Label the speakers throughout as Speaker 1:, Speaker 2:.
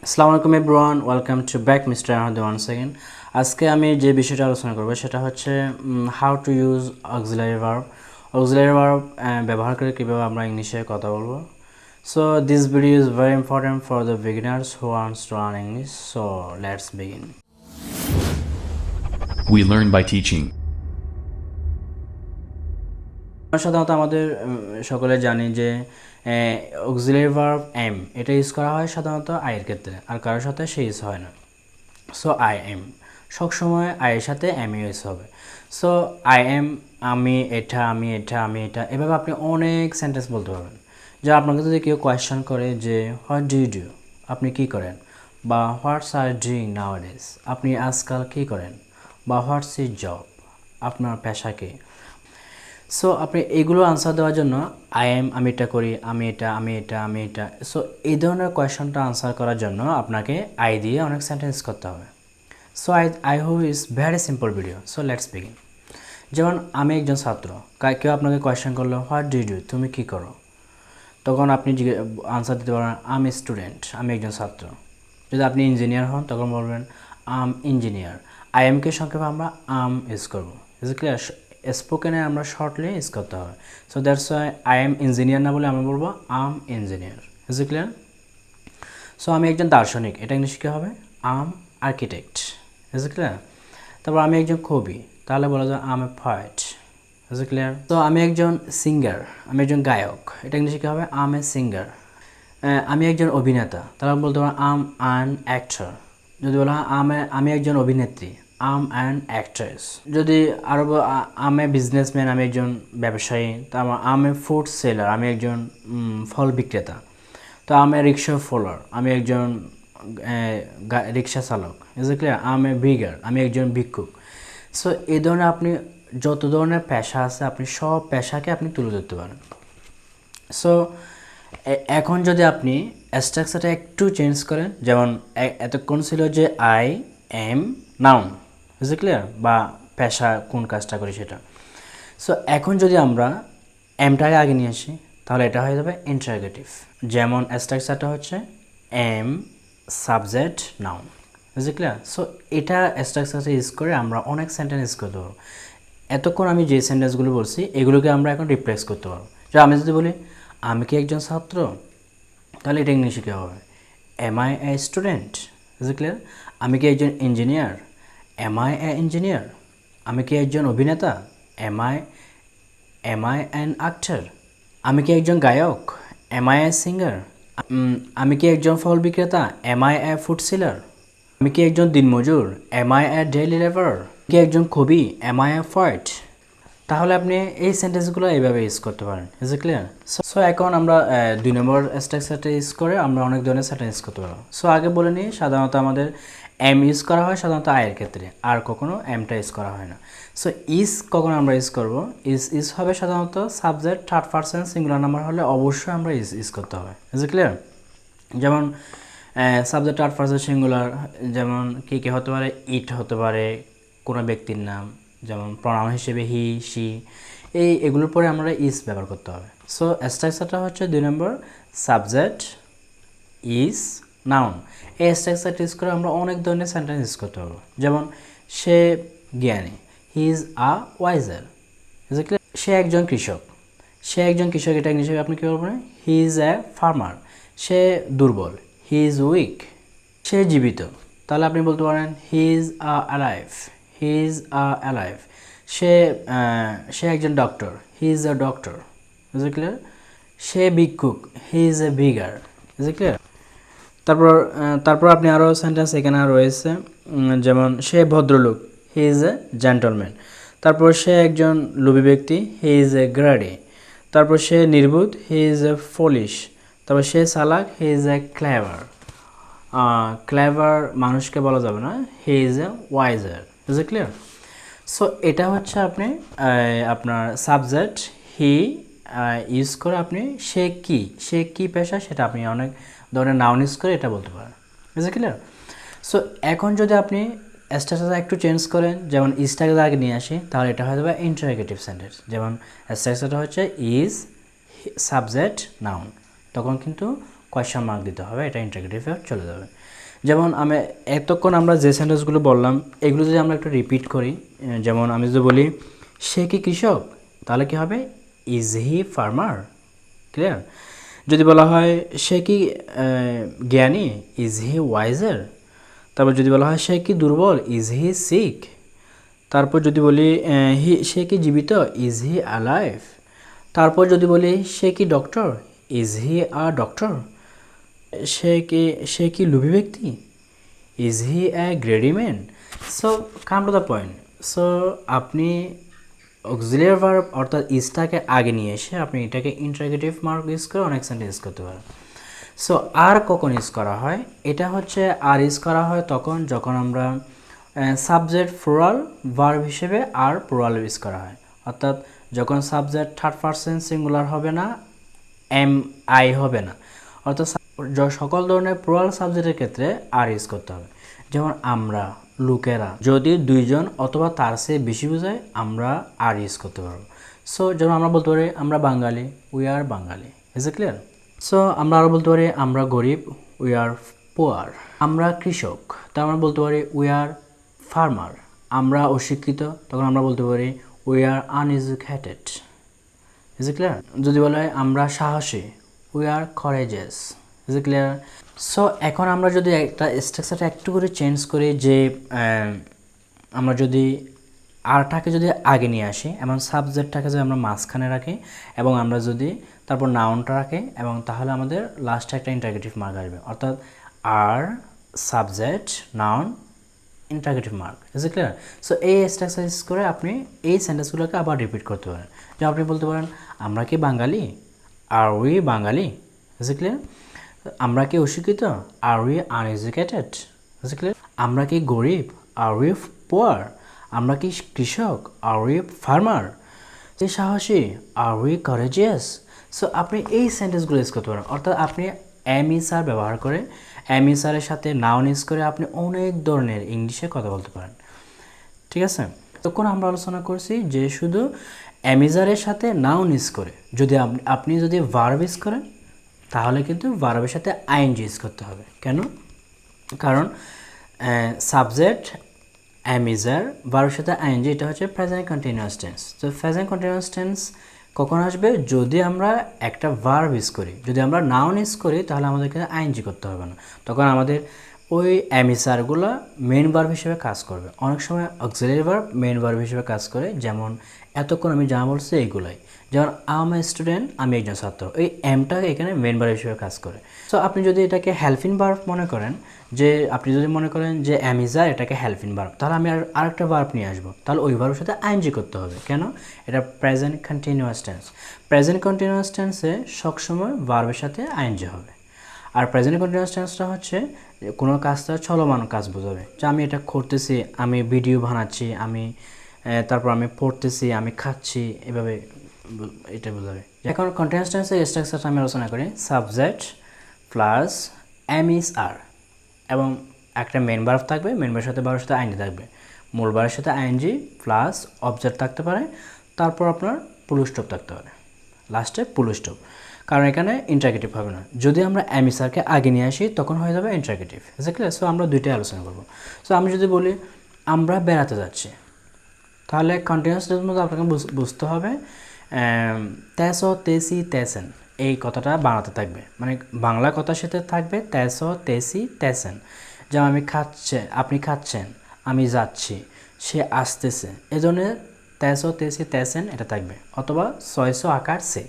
Speaker 1: আসসালামু আলাইকুম everyone, welcome to back mister Ahmed one second. আজকে আমি যে বিষয়টা আলোচনা করব সেটা হচ্ছে how to use auxiliary verb. Auxiliary verb ব্যবহার করে কীভাবে আমরা ইংলিশে কথা বলবো। So this video is very important for the beginners who wants to learn English. So let's begin.
Speaker 2: We learn by teaching.
Speaker 1: সাধারণত আমাদের সকলে জানি যে অক্সিলারি ভার্ব এম এটা ইউজ করা হয় সাধারণত আয়ের ক্ষেত্রে, আর কারোর সাথে সে ইউজ হয় না। সো আই এম সবসময় আয়ের সাথে এম ইউজ হবে। সো আই এম, আমি এটা, আমি এটা, আমি এটা, এভাবে আপনি অনেক সেন্টেন্স বলতে পারবেন। যা আপনাকে যদি কেউ কোয়েশ্চেন করে যে হোয়াট ডু ইউ ডু, আপনি কী করেন, বা হোয়াটস আর ডুইং নাওয়াডেজ, আপনি আজকাল কী করেন, বা হোয়াটস ইজ জব, আপনার পেশা কী। সো আপনি এগুলো আনসার দেওয়ার জন্য আই এম, আমি এটা করি, আমি এটা, আমি এটা, আমি এটা। সো এই ধরনের কোয়েশনটা আনসার করার জন্য আপনাকে আই দিয়ে অনেক সেন্টেন্স করতে হবে। So I hope is very simple video. So let's begin. যেমন আমি একজন ছাত্র, কেউ আপনাকে কোয়েশ্চেন করলো হোয়াট ডু ইউ ডু, তুমি কী করো, তখন আপনি আনসার দিতে পারেন আম স্টুডেন্ট, আমি একজন ছাত্র। যদি আপনি ইঞ্জিনিয়ার হন তখন বলবেন আম ইঞ্জিনিয়ার। আই এমকে সংক্ষেপে আমরা আম ইউজ করবো। Is clear? স্পোকেনে আমরা শর্টলি ইউজ করতে হবে। So that's why I am engineer না বলে আমি বলবো am engineer. Is clear? So আমি একজন দার্শনিক, এটা ইংলিশ কী হবে? Am architect. Is clear? তারপর আমি একজন কবি, তাহলে বলা যায় am a poet. Is clear? তো আমি একজন সিঙ্গার, আমি একজন গায়ক, এটা ইংলিশে কী হবে? আম এ সিঙ্গার। আমি একজন অভিনেতা, তাহলে বলতে পারো আম অ্যান অ্যাক্টর। যদি বলা হয় আমি একজন অভিনেত্রী, আম অ্যান অ্যাক্ট্রেস। যদি আরও আম এ বিজনেসম্যান, আমি একজন ব্যবসায়ী, তারপর আম এ ফুড সেলার, আমি একজন ফল বিক্রেতা। তো আম এ রিক্সা ফলোয়ার, আমি একজন রিক্সা চালক। Is it clear? Am a beggar, আমি একজন ভিক্ষুক। সো এই ধরনের আপনি যত ধরনের পেশা আছে আপনি সব পেশাকে আপনি তুলে ধরতে পারেন। সো এখন যদি আপনি স্ট্রাকচারটা একটু চেঞ্জ করেন, যেমন এতক্ষণ ছিল যে I am noun, is it clear, বা পেশা কোন কাজটা করি সেটা। সো এখন যদি আমরা এমটাকে আগে নিয়ে আসি তাহলে এটা হয়ে যাবে ইন্টারোগেটিভ। যেমন স্ট্রাকচারটা হচ্ছে am subject noun, is it clear? So এটা স্ট্রাকচারটা ইউজ করে আমরা অনেক সেন্টেন্স ইউজ করতে পারবো। এতক্ষণ আমি যে সেন্টেন্সগুলো বলছি এগুলোকে আমরা এখন রিপ্লেস করতে পারবো। যে আমি যদি বলি আমি কি একজন ছাত্র, তাহলে এটা ইংলিশে কী হবে? Am I a student. Is it clear? আমি কি একজন engineer, am I a engineer. আমি কি একজন অভিনেতা, এম আই অ্যান অ্যাক্টর। আমি কি একজন গায়ক, এম আই এ সিঙ্গার। আমি কি একজন ফল বিক্রেতা, am I a food seller. আমি কি একজন দিনমজুর, am I a daily labourer. কি একজন কবি, এম আই এ পয়েট। তাহলে আপনি এই সেন্টেন্সগুলো এইভাবে ইউজ করতে পারেন। Is it clear? সো এখন আমরা 2 নম্বর স্ট্রাকচারটা ইউজ করে আমরা অনেক ধরনের সেন্টেন্স করতে পারবো। সো আগে বলে নিই, সাধারণত আমাদের এম ইউজ করা হয় সাধারণত আয়ের ক্ষেত্রে, আর কখনো এমটা ইউজ করা হয় না। সো ইজ কখন আমরা ইউজ করব? ইজ হবে সাধারণত subject third person singular number হলে অবশ্যই আমরা ইউজ করতে হবে। Is it clear? যেমন সাবজেক্ট থার্ড পারসন সিঙ্গুলার, যেমন কী হতে পারে? ইট হতে পারে কোনো ব্যক্তির নাম, যেমন প্রনাউন হিসেবে হি, শি, এগুলোর পরে আমরা ইজ ব্যবহার করতে হবে। সো স্ট্রাকচারটা হচ্ছে 2 নম্বর সাবজেক্ট ইজ নাউন। এই স্ট্রাকচারটা ইউজ করে আমরা অনেক ধরনের সেন্টেন্স ইউজ করতে পারবো। যেমন সে জ্ঞানী, হি ইজ আ ওয়াইজার। সে একজন কৃষক, সে একজন কৃষক, এটা ইংলিশে আপনি কী বলবেন? হি ইজ এ ফার্মার। সে দুর্বল, হি ইজ উইক। সে জীবিত, তাহলে আপনি বলতে পারেন he is a alive, he is a alive. সে একজন doctor, he is a doctor. Is it clear? সে ভিক্ষুক, he is a beggar. Is it clear? তারপর আপনি আরও সেন্টেন্স এখানে রয়েছে, যেমন সে ভদ্রলোক, হি ইজ এ জেন্টলম্যান। তারপর সে একজন লোভী ব্যক্তি, হি ইজ এ গ্রাডি। তারপর সে নির্বোধ, হি ইজ এ ফলিশ। তারপর সে চালাক, হি ইজ এ ক্লেভার। ক্লেভার মানুষকে বলা যাবে না, হি is A wiser. Is it clear? So এটা হচ্ছে আপনি আপনার সাবজেক্ট হি ইউজ করে আপনি সে কি পেশা সেটা আপনি অনেক ধরনের নাউন ইউজ করে এটা বলতে পারেন। Is it clear? সো এখন যদি আপনি স্ট্রাকচারটা একটু চেঞ্জ করেন, যেমন ইজটাকে আগে নিয়ে আসি, তাহলে এটা হয়ে যাবে ইন্টারোগেটিভ সেন্টেন্স। যেমন স্ট্রাকচারটা হচ্ছে ইজ সাবজেক্ট নাউন, তখন কিন্তু কোয়েশ্চেন মার্ক দিতে হবে, এটা ইন্টারোগেটিভে চলে যাবে। যেমন আমি এতক্ষণ আমরা যে সেন্টেন্সগুলো বললাম এগুলো যদি আমরা একটু রিপিট করি, যেমন আমি যদি বলি সে কি কৃষক, তাহলে কি হবে ইজ হি ফার্মার, ক্লিয়ার। যদি বলা হয় সে কি জ্ঞানী, ইজ হি ওয়াইজার। তারপর যদি বলা হয় সে কি দুর্বল, ইজ হি সিক। তারপর যদি বলি সে কি জীবিত, ইজ হি অ্যালাইভ। তারপর যদি বলি সে কি doctor, is he a doctor. সে কি লোভী ব্যক্তি, is he a greedy man. So come to the point. So আপনি অক্সিলিয়ারি ভার্ব অর্থাৎ ইজটাকে আগে নিয়ে এসে আপনি এটাকে ইন্টারোগেটিভ মার্ক ইউজ করে অনেক সেন্টেন্স ইউজ করতে পারেন। সো আর কখন ইউজ করা হয়, এটা হচ্ছে আর ইউজ করা হয় তখন যখন আমরা সাবজেক্ট প্লুরাল ভার্ব হিসেবে আর প্লুরাল ইউজ করা হয়, অর্থাৎ যখন সাবজেক্ট থার্ড পারসন সিঙ্গুলার হবে না, এম আই হবে না, অর্থাৎ সকল ধরনের প্লুরাল সাবজেক্টের ক্ষেত্রে আর ইউজ করতে হবে। যেমন আমরা, লোকেরা, যদি দুইজন অথবা তার চেয়ে বেশি বোঝায় আমরা আর ইউজ করতে পারবো। সো যেমন আমরা বলতে পারি আমরা বাঙালি, we are Bangali, is it clear. So আমরা আরও বলতে পারি আমরা গরিব, উই আর পুয়ার। আমরা কৃষক, তার আমরা বলতে পারি উই আর ফার্মার। আমরা অশিক্ষিত, তখন আমরা বলতে পারি we are uneducated, is it clear. যদি বলা হয় আমরা সাহসী, we are courageous, is it clear. So এখন আমরা যদি একটা স্ট্রাকচারটা একটু করে চেঞ্জ করি, যে আমরা যদি আরটাকে যদি আগে নিয়ে আসি এবং সাবজেক্টটাকে যদি আমরা মাঝখানে রাখি এবং আমরা যদি তারপর নাউনটা রাখি, এবং তাহলে আমাদের লাস্টে একটা ইন্টারোগেটিভ মার্ক আসবে, অর্থাৎ are subject noun interrogative mark, is it clear. So এই স্ট্রাকচার ইউজ করে আপনি এই সেন্টেন্সগুলোকে আবার রিপিট করতে পারেন। যে আপনি বলতে পারেন আমরা কি বাঙালি, are we Bangali, is it clear. আমরা কি অশিক্ষিত, are we uneducated, is it clear. আমরা কি গরিব, আর উই পুয়ার। আমরা কি কৃষক, আর উই ফার্মার। সাহসী, আর উই করেজিয়াস। সো আপনি এই সেন্টেন্সগুলো ইউজ করতে পারেন, অর্থাৎ আপনি এম ইজ আর ব্যবহার করে এম ইজ আরের সাথে নাউন ইউজ করে আপনি অনেক ধরনের ইংলিশে কথা বলতে পারেন, ঠিক আছে। তখন আমরা আলোচনা করছি যে শুধু এম ইজ আরের সাথে নাউন ইউজ করে যদি আপনি যদি ভার্ব ইউজ করেন তাহলে কিন্তু ভার্বের সাথে আইএনজি ইউজ করতে হবে। কেন? কারণ সাবজেক্ট এম ইজ আর, ভার্বের সাথে আইএনজি, এটা হচ্ছে প্রেজেন্ট কন্টিনিউয়াস টেন্স। তো প্রেজেন্ট কন্টিনিউয়াস টেন্স কখন আসবে? যদি আমরা একটা ভার্ব ইউজ করি। যদি আমরা নাউন ইউজ করি তাহলে আমাদেরকে আইএনজি করতে হবে না, তখন আমাদের ওই এমইসারগুলো মেইন ভার্ব হিসেবে কাজ করবে। অনেক সময় অক্সিলারি ভার্ব মেইন ভার্ব হিসেবে কাজ করে, যেমন এতক্ষণ আমি যা বলছি এইগুলাই। যেমন আম এ স্টুডেন্ট, আমি একজন ছাত্র, এই এমটা এখানে মেইন ভার্ব হিসেবে কাজ করে। সো আপনি যদি এটাকে হেল্পিং ভার্ব মনে করেন, যে আপনি যদি মনে করেন যে অ্যামিজার এটাকে হেল্পিং ভার্ব, তাহলে আমি আরেকটা ভার্ব নিয়ে আসবো, তাহলে ওই ভার্বের সাথে আইএনজি করতে হবে। কেন? এটা present continuous tense. Present continuous টেন্সে সবসময় ভার্বের সাথে আইএনজি হবে। আর প্রেজেন্ট কন্টিনিউয়াস টেন্সটা হচ্ছে কোনো কাজটা চলমান কাজ বোঝাবে, যে আমি এটা করতেছি, আমি ভিডিও বানাচ্ছি, তারপর আমি পড়তেছি, আমি খাচ্ছি, এভাবে এটা বোঝাবে। এখন কন্টিনিউয়াস টেন্সের স্ট্রাকচারটা আমি আলোচনা করি। সাবজেক্ট প্লাস এম ইজ আর, এবং একটা মেন ভার্ব থাকবে, মেন ভার্বের সাথে ভার্বের সাথে আইএনজি থাকবে, মূল ভার্বের সাথে আইএনজি প্লাস অবজেক্ট থাকতে পারে, তারপর আপনার ফুল স্টপ থাকতে পারে, লাস্টে ফুল স্টপ। কারণ এখানে ইন্টারোগেটিভ হবে না। যদি আমরা এমইসারকে আগে নিয়ে আসি তখন হয়ে যাবে ইন্টারোগেটিভ। ক্লিয়ার? সো আমরা দুইটাই আলোচনা করব। সো আমি যদি বলি আমরা বেড়াতে যাচ্ছি, তাহলে কন্টিনিউয়াস টেন্সের মধ্যে আপনাকে বুঝতে হবে তেসো তেসি তেসেন, এই কথাটা বাংলাতে থাকবে, মানে বাংলা কথার সাথে থাকবে তেসো তেসি তেসেন। যেমন আমি খাচ্ছে, আপনি খাচ্ছেন, আমি যাচ্ছি, সে আসতেছে, এই জন্য তেসো তেসি তেসেন এটা থাকবে, অথবা ছয়শো আকার সে।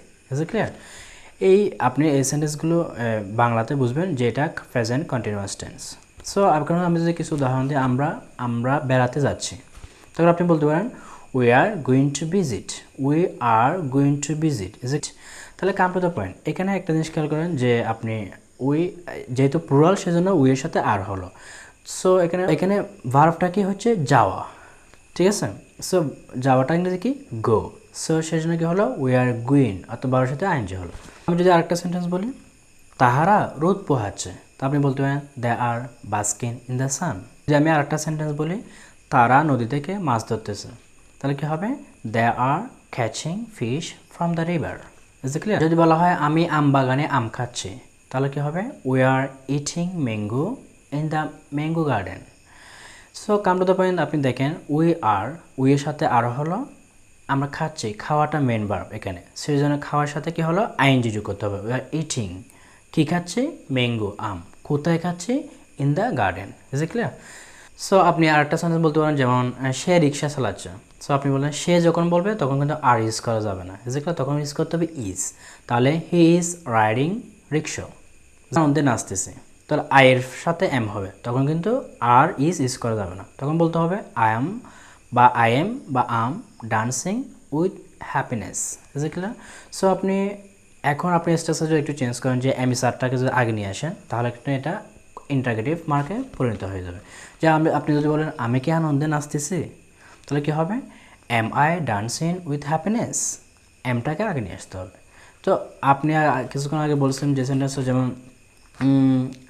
Speaker 1: ক্লিয়ার? আপনি এই সেন্টেন্সগুলো বাংলাতে বুঝবেন যে এটা প্রেজেন্ট কন্টিনিউয়াস টেন্স। সো এখন আমি যদি কিছু উদাহরণ দিই, আমরা বেড়াতে যাচ্ছি, তখন আপনি বলতে পারেন we are going to visit, we are going to visit, is it? তাহলে কাম টু দ্য পয়েন্ট। এখানে একটা জিনিস খেয়াল করেন যে আপনি উই যেহেতু প্লুরাল সেজন্য উই এর সাথে আর হলো। সো এখানে ভার্বটা কি হচ্ছে যাওয়া, ঠিক আছে? সো যাওয়াটা ইংরেজি কি গো। সো সেজন্য কি হলো উই আর গোয়িং, অথবা ভার্বের সাথে আইএনজি হলো। আমি যদি আরেকটা সেন্টেন্স বলি, তাহারা রোদ পোহাচ্ছে, তা আপনি বলতে পারেন দে আর বাস্কিং ইন দ্য সান। যদি আমি আরেকটা সেন্টেন্স বলি, তারা নদী থেকে মাছ ধরতেছে, তাহলে কি হবে? They are catching fish from the river. Is it clear? যদি বলা হয় আমি আম বাগানে আম খাচ্ছি, তাহলে কি হবে we are eating mango in the mango garden. So come to the point, আপনি দেখেন উই এর সাথে আর হলো আমরা খাচ্ছি, খাওয়াটা মেন ভার্ব এখানে, সেই জন্য খাওয়ার সাথে কি হলো আইএনজি যোগ করতে হবে। উই আর ইটিং, কী খাচ্ছি, ম্যাঙ্গো আম, কোথায় খাচ্ছি, in the garden. Is it clear? So আপনি আরেকটা সেন্টেন্স বলতে পারেন, যেমন সে রিক্সা চালাচ্ছে। সো আপনি বললেন সে যখন বলবে তখন কিন্তু আর ইউজ করা যাবে না, ইজ ইট ক্লিয়ার? তখন ইউজ করতে হবে ইজ। তাহলে হি ইজ রাইডিং রিক্সা, আনন্দে নাচতেছে, তাহলে আই এর সাথে এম হবে, তখন কিন্তু আর ইজ করা যাবে না, তখন বলতে হবে আই এম বা আই এম বা am dancing with happiness. Is it clear? So আপনি এখন আপনি স্ট্রাকচার যদি একটু চেঞ্জ করেন, যে এম সারটাকে যদি আগে নিয়ে আসেন, তাহলে কিন্তু এটা ইন্টারগেটিভ মার্কে পরিণত হয়ে যাবে। যে আপনি যদি বলেন আমি কি আনন্দে নাচতেছি, তাহলে কি হবে am I dancing with happiness, এমটাকে আগে নিয়ে আসতে হবে। তো আপনি কিছুক্ষণ আগে বলছিলেন যে সেন্টেন্স, যেমন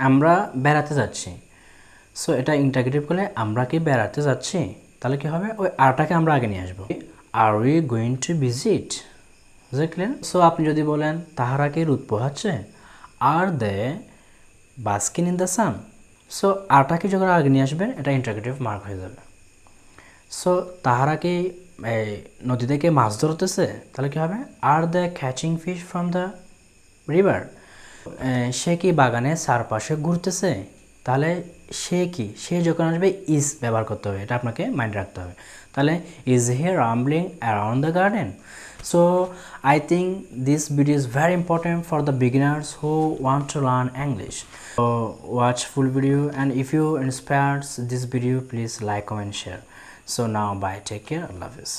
Speaker 1: আমরা বেড়াতে যাচ্ছি। সো এটা ইন্টারগেটিভ করলে আমরা কি বেড়াতে যাচ্ছি, তাহলে কি হবে ওই আরটাকে আমরা আগে নিয়ে আসবো, are we going to visit. বুঝলেন? সো আপনি যদি বলেন তাহারা কি রোদ পোহাচ্ছে, are they basking in the sun. So আরটাকে যখন আগে নিয়ে আসবেন এটা ইন্টারগেটিভ মার্ক হয়ে যাবে। সো তাহারা কি নদী থেকে মাছ ধরতেছে, তাহলে কি হবে are they catching fish from the river. সে কি বাগানের চারপাশে ঘুরতেছে, তাহলে সে যখন আসবে ইজ ব্যবহার করতে হবে, এটা আপনাকে মাইন্ড রাখতে হবে। তাহলে is he rumbling around the garden. So I think this video is very important for the beginners who want to learn English. So watch full video, and if you inspires this video, please like, comment, share. So now bye, take care, Allah Hafiz.